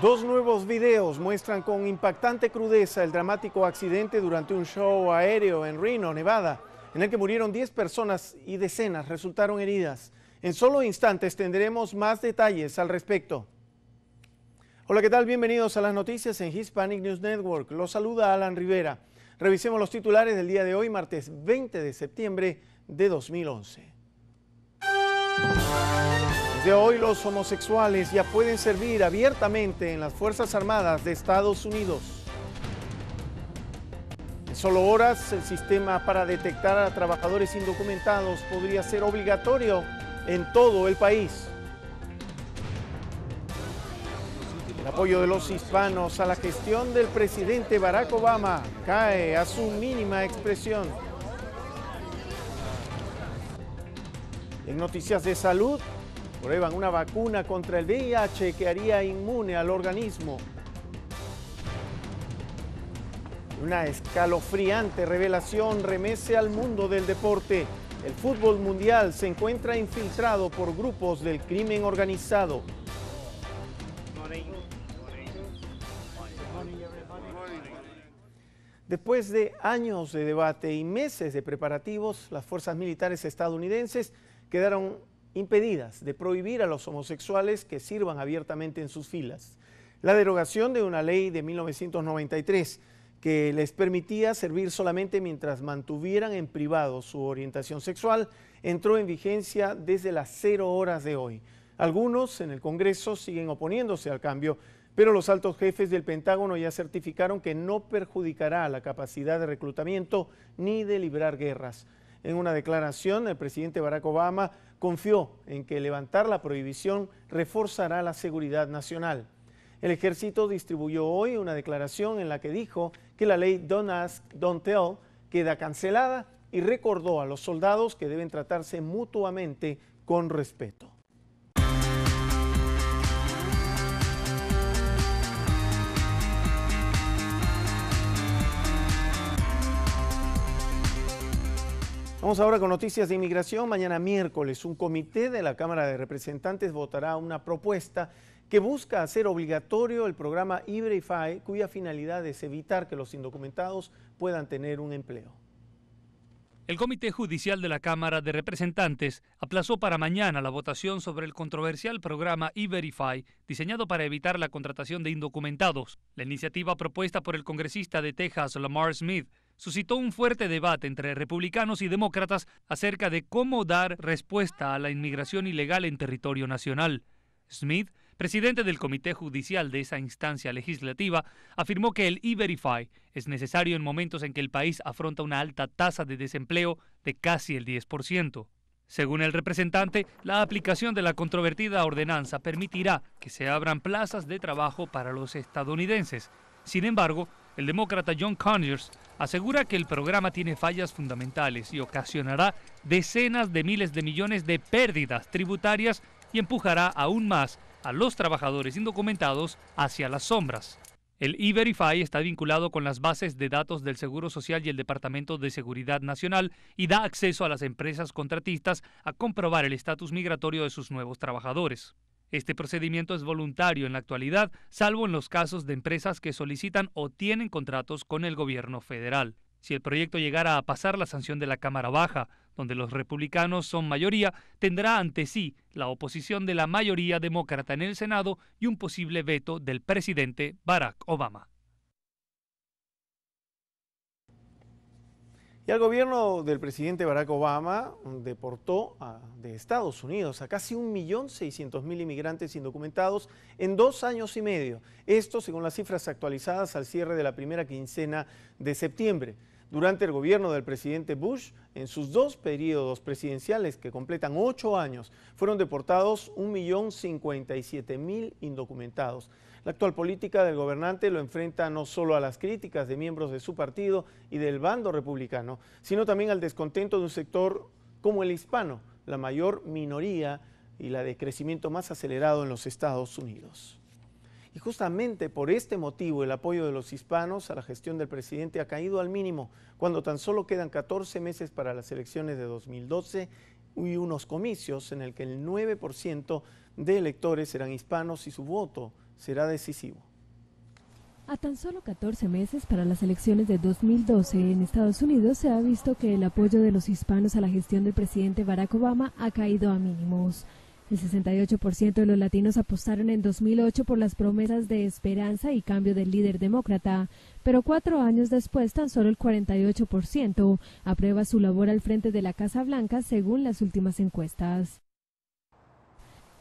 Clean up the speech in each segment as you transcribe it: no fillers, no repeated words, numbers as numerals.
Dos nuevos videos muestran con impactante crudeza el dramático accidente durante un show aéreo en Reno, Nevada, en el que murieron 10 personas y decenas resultaron heridas. En solo instantes tendremos más detalles al respecto. Hola, ¿qué tal? Bienvenidos a las noticias en Hispanic News Network. Los saluda Alan Rivera. Revisemos los titulares del día de hoy, martes 20 de septiembre de 2011. Desde hoy los homosexuales ya pueden servir abiertamente en las Fuerzas Armadas de Estados Unidos. En solo horas, el sistema para detectar a trabajadores indocumentados podría ser obligatorio en todo el país. El apoyo de los hispanos a la gestión del presidente Barack Obama cae a su mínima expresión. En noticias de salud, prueban una vacuna contra el VIH que haría inmune al organismo. Una escalofriante revelación remece al mundo del deporte. El fútbol mundial se encuentra infiltrado por grupos del crimen organizado. Después de años de debate y meses de preparativos, las fuerzas militares estadounidenses quedaron impedidas de prohibir a los homosexuales que sirvan abiertamente en sus filas. La derogación de una ley de 1993 que les permitía servir solamente mientras mantuvieran en privado su orientación sexual entró en vigencia desde las 0 horas de hoy. Algunos en el Congreso siguen oponiéndose al cambio, pero los altos jefes del Pentágono ya certificaron que no perjudicará la capacidad de reclutamiento ni de librar guerras. En una declaración, el presidente Barack Obama confió en que levantar la prohibición reforzará la seguridad nacional. El ejército distribuyó hoy una declaración en la que dijo que la ley Don't Ask, Don't Tell queda cancelada y recordó a los soldados que deben tratarse mutuamente con respeto. Vamos ahora con noticias de inmigración. Mañana miércoles, un comité de la Cámara de Representantes votará una propuesta que busca hacer obligatorio el programa E-Verify, cuya finalidad es evitar que los indocumentados puedan tener un empleo. El Comité Judicial de la Cámara de Representantes aplazó para mañana la votación sobre el controversial programa E-Verify, diseñado para evitar la contratación de indocumentados. La iniciativa propuesta por el congresista de Texas, Lamar Smith, suscitó un fuerte debate entre republicanos y demócratas acerca de cómo dar respuesta a la inmigración ilegal en territorio nacional. Smith, presidente del comité judicial de esa instancia legislativa, afirmó que el E-Verify es necesario en momentos en que el país afronta una alta tasa de desempleo de casi el 10%. Según el representante, la aplicación de la controvertida ordenanza permitirá que se abran plazas de trabajo para los estadounidenses. Sin embargo, el demócrata John Conyers asegura que el programa tiene fallas fundamentales y ocasionará decenas de miles de millones de pérdidas tributarias y empujará aún más a los trabajadores indocumentados hacia las sombras. El E-Verify está vinculado con las bases de datos del Seguro Social y el Departamento de Seguridad Nacional y da acceso a las empresas contratistas a comprobar el estatus migratorio de sus nuevos trabajadores. Este procedimiento es voluntario en la actualidad, salvo en los casos de empresas que solicitan o tienen contratos con el gobierno federal. Si el proyecto llegara a pasar la sanción de la Cámara Baja, donde los republicanos son mayoría, tendrá ante sí la oposición de la mayoría demócrata en el Senado y un posible veto del presidente Barack Obama. Y el gobierno del presidente Barack Obama deportó de Estados Unidos a casi 1.600.000 inmigrantes indocumentados en 2 años y medio. Esto según las cifras actualizadas al cierre de la primera quincena de septiembre. Durante el gobierno del presidente Bush, en sus 2 periodos presidenciales que completan 8 años, fueron deportados 1.057.000 indocumentados. La actual política del gobernante lo enfrenta no solo a las críticas de miembros de su partido y del bando republicano, sino también al descontento de un sector como el hispano, la mayor minoría y la de crecimiento más acelerado en los Estados Unidos. Y justamente por este motivo el apoyo de los hispanos a la gestión del presidente ha caído al mínimo, cuando tan solo quedan 14 meses para las elecciones de 2012 y unos comicios en el que el 9% de electores serán hispanos y su voto será decisivo. A tan solo 14 meses para las elecciones de 2012 en Estados Unidos se ha visto que el apoyo de los hispanos a la gestión del presidente Barack Obama ha caído a mínimos. El 68% de los latinos apostaron en 2008 por las promesas de esperanza y cambio del líder demócrata, pero 4 años después tan solo el 48% aprueba su labor al frente de la Casa Blanca según las últimas encuestas.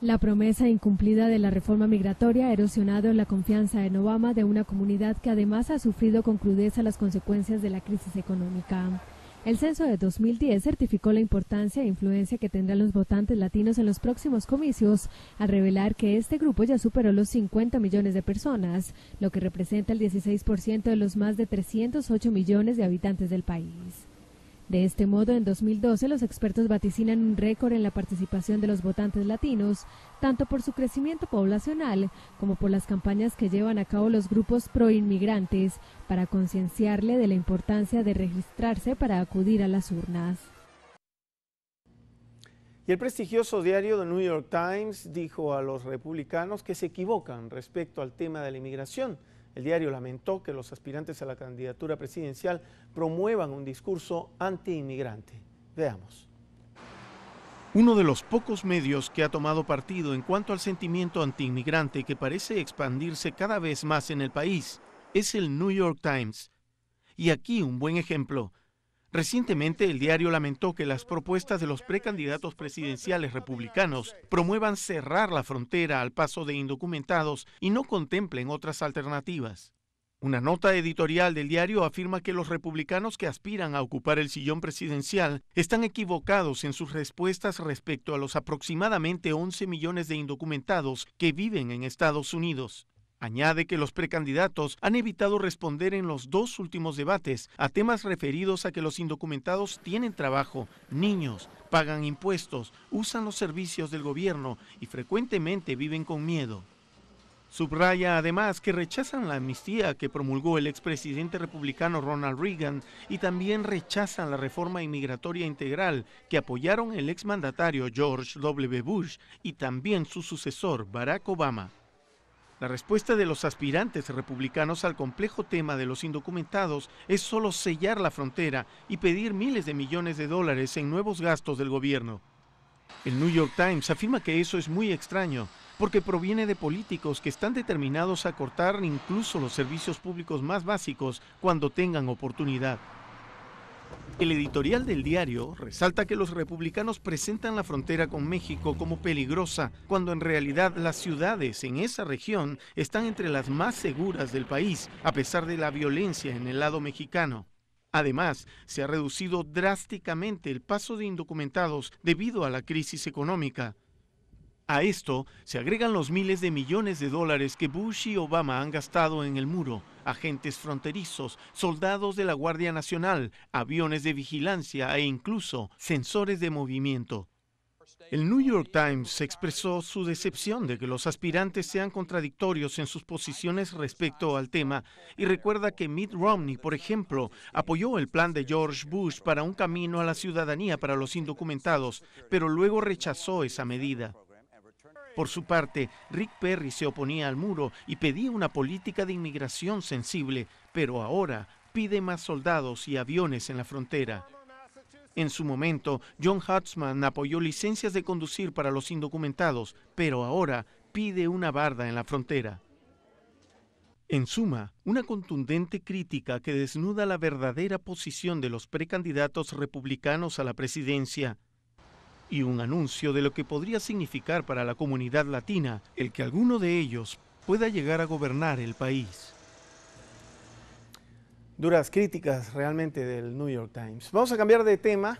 La promesa incumplida de la reforma migratoria ha erosionado la confianza en Obama de una comunidad que además ha sufrido con crudeza las consecuencias de la crisis económica. El censo de 2010 certificó la importancia e influencia que tendrán los votantes latinos en los próximos comicios, al revelar que este grupo ya superó los 50 millones de personas, lo que representa el 16% de los más de 308 millones de habitantes del país. De este modo, en 2012 los expertos vaticinan un récord en la participación de los votantes latinos, tanto por su crecimiento poblacional como por las campañas que llevan a cabo los grupos proinmigrantes para concienciarle de la importancia de registrarse para acudir a las urnas. Y el prestigioso diario The New York Times dijo a los republicanos que se equivocan respecto al tema de la inmigración. El diario lamentó que los aspirantes a la candidatura presidencial promuevan un discurso anti-inmigrante. Veamos. Uno de los pocos medios que ha tomado partido en cuanto al sentimiento anti-inmigrante que parece expandirse cada vez más en el país es el New York Times. Y aquí un buen ejemplo. Recientemente el diario lamentó que las propuestas de los precandidatos presidenciales republicanos promuevan cerrar la frontera al paso de indocumentados y no contemplen otras alternativas. Una nota editorial del diario afirma que los republicanos que aspiran a ocupar el sillón presidencial están equivocados en sus respuestas respecto a los aproximadamente 11 millones de indocumentados que viven en Estados Unidos. Añade que los precandidatos han evitado responder en los 2 últimos debates a temas referidos a que los indocumentados tienen trabajo, niños, pagan impuestos, usan los servicios del gobierno y frecuentemente viven con miedo. Subraya además que rechazan la amnistía que promulgó el expresidente republicano Ronald Reagan y también rechazan la reforma inmigratoria integral que apoyaron el exmandatario George W. Bush y también su sucesor Barack Obama. La respuesta de los aspirantes republicanos al complejo tema de los indocumentados es solo sellar la frontera y pedir miles de millones de dólares en nuevos gastos del gobierno. El New York Times afirma que eso es muy extraño, porque proviene de políticos que están determinados a cortar incluso los servicios públicos más básicos cuando tengan oportunidad. El editorial del diario resalta que los republicanos presentan la frontera con México como peligrosa, cuando en realidad las ciudades en esa región están entre las más seguras del país, a pesar de la violencia en el lado mexicano. Además, se ha reducido drásticamente el paso de indocumentados debido a la crisis económica. A esto se agregan los miles de millones de dólares que Bush y Obama han gastado en el muro, agentes fronterizos, soldados de la Guardia Nacional, aviones de vigilancia e incluso sensores de movimiento. El New York Times expresó su decepción de que los aspirantes sean contradictorios en sus posiciones respecto al tema y recuerda que Mitt Romney, por ejemplo, apoyó el plan de George Bush para un camino a la ciudadanía para los indocumentados, pero luego rechazó esa medida. Por su parte, Rick Perry se oponía al muro y pedía una política de inmigración sensible, pero ahora pide más soldados y aviones en la frontera. En su momento, John Huntsman apoyó licencias de conducir para los indocumentados, pero ahora pide una barda en la frontera. En suma, una contundente crítica que desnuda la verdadera posición de los precandidatos republicanos a la presidencia. Y un anuncio de lo que podría significar para la comunidad latina el que alguno de ellos pueda llegar a gobernar el país. Duras críticas realmente del New York Times. Vamos a cambiar de tema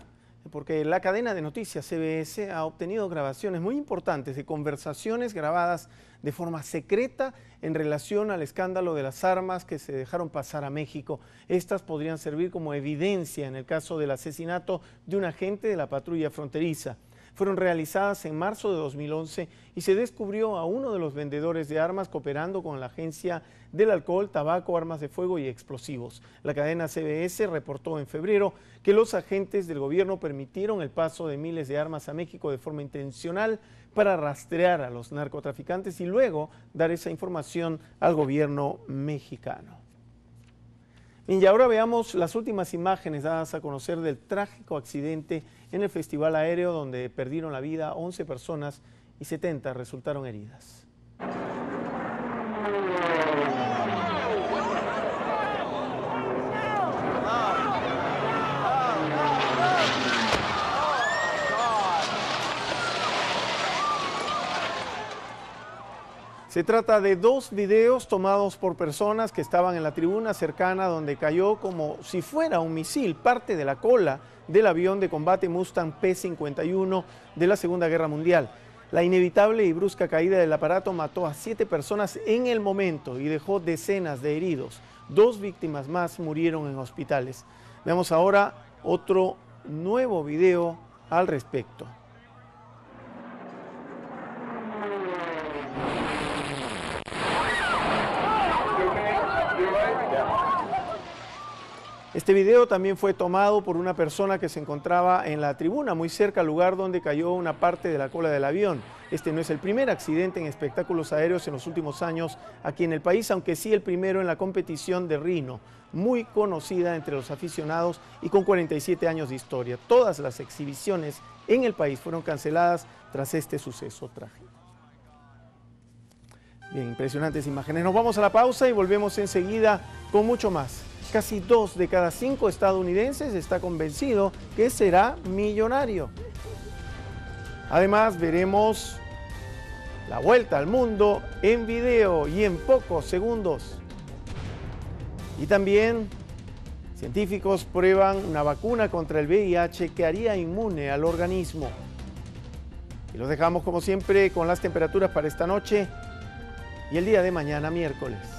porque la cadena de noticias CBS ha obtenido grabaciones muy importantes de conversaciones grabadas de forma secreta en relación al escándalo de las armas que se dejaron pasar a México. Estas podrían servir como evidencia en el caso del asesinato de un agente de la patrulla fronteriza. fueron realizadas en marzo de 2011 y se descubrió a uno de los vendedores de armas cooperando con la Agencia del Alcohol, Tabaco, Armas de Fuego y Explosivos. La cadena CBS reportó en febrero que los agentes del gobierno permitieron el paso de miles de armas a México de forma intencional para rastrear a los narcotraficantes y luego dar esa información al gobierno mexicano. Bien, y ahora veamos las últimas imágenes dadas a conocer del trágico accidente en el Festival Aéreo donde perdieron la vida 11 personas y 70 resultaron heridas. Se trata de dos videos tomados por personas que estaban en la tribuna cercana donde cayó como si fuera un misil, parte de la cola del avión de combate Mustang P-51 de la Segunda Guerra Mundial. La inevitable y brusca caída del aparato mató a 7 personas en el momento y dejó decenas de heridos. 2 víctimas más murieron en hospitales. Veamos ahora otro nuevo video al respecto. Este video también fue tomado por una persona que se encontraba en la tribuna, muy cerca al lugar donde cayó una parte de la cola del avión. Este no es el primer accidente en espectáculos aéreos en los últimos años aquí en el país, aunque sí el primero en la competición de Rhino, muy conocida entre los aficionados y con 47 años de historia. Todas las exhibiciones en el país fueron canceladas tras este suceso trágico. Bien, impresionantes imágenes. Nos vamos a la pausa y volvemos enseguida con mucho más. Casi 2 de cada 5 estadounidenses está convencido que será millonario. Además, veremos la vuelta al mundo en video y en pocos segundos. Y también, científicos prueban una vacuna contra el VIH que haría inmune al organismo. Y los dejamos, como siempre, con las temperaturas para esta noche y el día de mañana, miércoles.